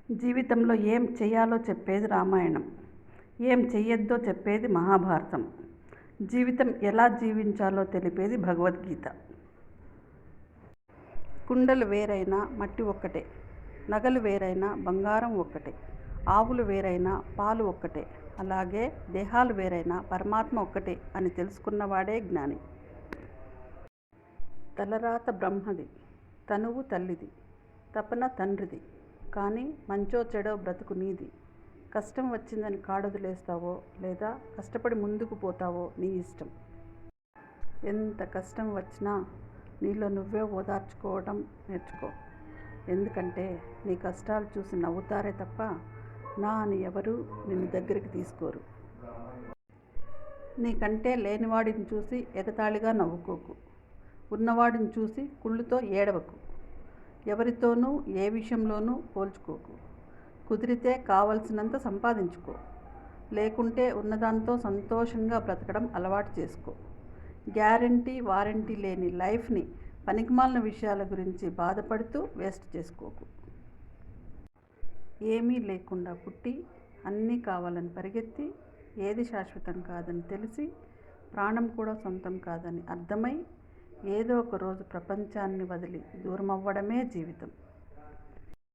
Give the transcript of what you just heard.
జీవితంలో ఏం చెయ్యాలో చెప్పేది రామాయణం, ఏం చెయ్యొద్దో చెప్పేది మహాభారతం, జీవితం ఎలా జీవించాలో తెలిపేది భగవద్గీత. కుండలు వేరైనా మట్టి ఒక్కటే, నగలు వేరైనా బంగారం ఒక్కటే, ఆవులు వేరైనా పాలు ఒక్కటే, అలాగే దేహాలు వేరైనా పరమాత్మ ఒక్కటే అని తెలుసుకున్నవాడే జ్ఞాని. తలరాత బ్రహ్మది, తనువు తల్లిది, తపన తండ్రిది, కానీ మంచో చెడో బ్రతుకు నీది. కష్టం వచ్చిందని కాడొదిలేస్తావో లేదా కష్టపడి ముందుకు పోతావో నీ ఇష్టం. ఎంత కష్టం వచ్చినా నీలో నువ్వే ఓదార్చుకోవడం నేర్చుకో. ఎందుకంటే నీ కష్టాలు చూసి నవ్వుతారే తప్ప నా అని ఎవరూ నిన్ను దగ్గరికి తీసుకోరు. నీకంటే లేనివాడిని చూసి ఎగతాళిగా నవ్వుకోకు, ఉన్నవాడిని చూసి కుళ్ళుతో ఏడవకు, ఎవరితోనూ ఏ విషయంలోనూ పోల్చుకోకు. కుదిరితే కావలసినంత సంపాదించుకో, లేకుంటే ఉన్నదాంతో సంతోషంగా బ్రతకడం అలవాటు చేసుకో. గ్యారంటీ వారంటీ లేని లైఫ్ని పనికిమాలిన విషయాల గురించి బాధపడుతూ వేస్ట్ చేసుకోకు. ఏమీ లేకుండా పుట్టి అన్నీ కావాలని పరిగెత్తి ఏది శాశ్వతం కాదని తెలిసి ప్రాణం కూడా సొంతం కాదని అర్థమై ఏదో ఒక రోజు ప్రపంచాన్ని వదిలి దూరమవ్వడమే జీవితం.